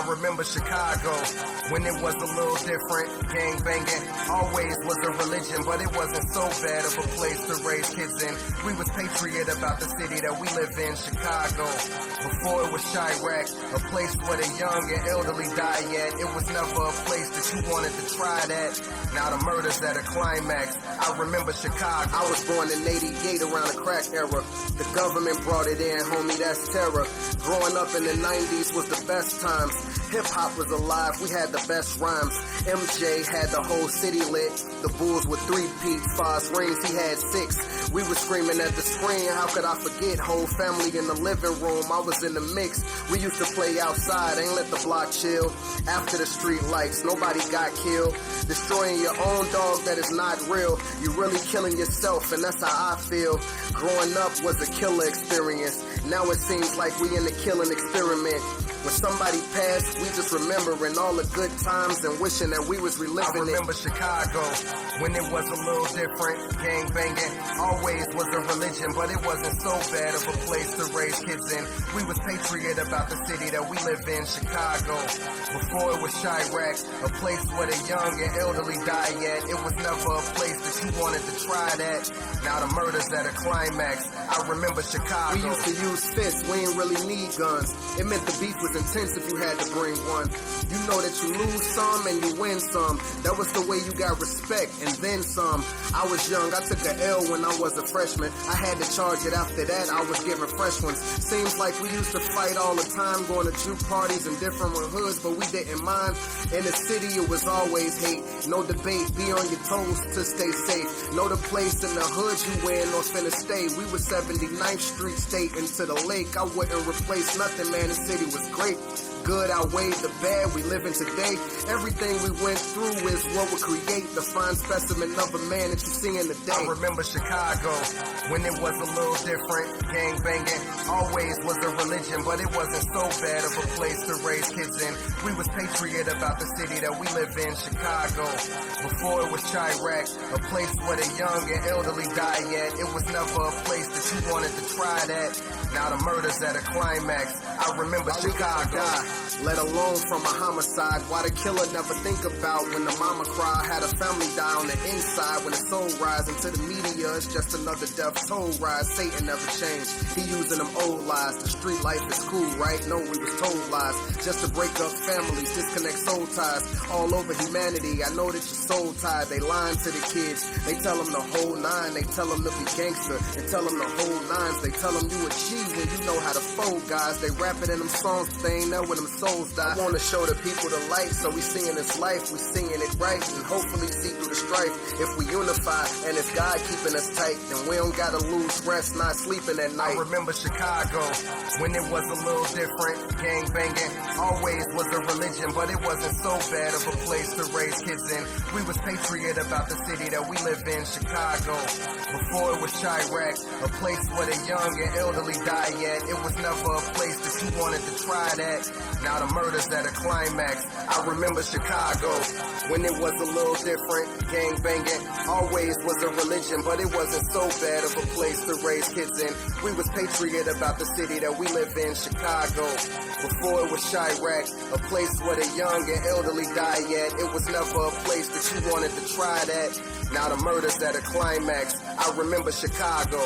remember Chicago when it was a little different. Gang banging always was a religion, but it wasn't so bad of a place to raise kids in. We was patriot about the city that we live in, Chicago. Before it was Chirac, a place where the young and elderly die at. It was never a place that you wanted to try that. Now the murder's at a climax. I remember Chicago. I was born in 88 around the crack era. The government brought it in, homie, that's terror. Growing up in the 90s was the best times. Hip-hop was alive, we had the best rhymes. MJ had the whole city lit. The Bulls with 3-peat, Foz rings, he had 6. We were screaming at the screen, how could I forget? Whole family in the living room, I was in the mix. We used to play outside, ain't let the block chill. After the street lights, nobody got killed. Destroying your own dog that is not real. You really killing yourself, and that's how I feel. Growing up was a killer experience. Now it seems like we in the killing experiment. When somebody passed, we just remembering all the good times and wishing that we was reliving it. I remember Chicago when it was a little different. Gang banging always was a religion, but it wasn't so bad of a place to raise kids in. We was patriot about the city that we live in, Chicago. Before it was Chirac, a place where the young and elderly die at. It was never a place that you wanted to try that. Now the murder's at a climax. I remember Chicago. We used to use fists, we ain't really need guns. It meant the beef was intense if you had to bring one. You know that you lose some and you win some. That was the way you got respect and then some. I was young, I took a L when I was a freshman. I had to charge it after that, I was giving fresh ones. Seems like we used to fight all the time, going to juke parties in different hoods, but we didn't mind. In the city it was always hate, no debate, be on your toes to stay safe. Know the place in the hood you in or finna stay. We was 79th Street State into the lake. I wouldn't replace nothing, man, the city was great. Good outweighed the bad we live in today. Everything we went through is what would create the fine specimen of a man that you see in the day. I remember Chicago when it was a little different. Gang banging always was a religion, but it wasn't so bad of a place to raise kids in. We was patriot about the city that we live in, Chicago. Before it was Chirac, a place where the young and elderly die at. It was never a place that you wanted to try that. Now the murder's at a climax. I remember Chicago. Let alone from a homicide. Why the killer never think about when the mama cry? Had a family die on the inside. When the soul rise into the media, it's just another death toll rise. Satan never changed, he using them old lies. The street life is cool, right? No, we was told lies, just to break up families, disconnect soul ties. All over humanity, I know that you're soul tied. They lying to the kids, they tell them the whole nine. They tell them to be gangster, and tell them the whole nines. They tell them you a G when you know how to fold guys. They rap it in them songs, but they ain't know when them souls die. I wanna show the people the light, so we singing this life, we singing it right, and hopefully see through the strife. If we unify, and if God keeping us tight, then we don't gotta lose rest, not sleeping at night. I remember Chicago when it was a little different. Gang banging always was a religion, but it wasn't so bad of a place to raise kids in. We was patriot about the city that we live in, Chicago. Before it was Chirac, a place where the young and elderly die at. It was never a place that you wanted to try that. Now the murder's at a climax. I remember Chicago when it was a little different. Gang banging always was a religion, but it wasn't so bad of a place to raise kids in. We was patriot about the city that we live in, Chicago. Before it was Chirac, a place where the young and elderly die at. It was never a place that you wanted to try that. Now the murder's at a climax. I remember Chicago.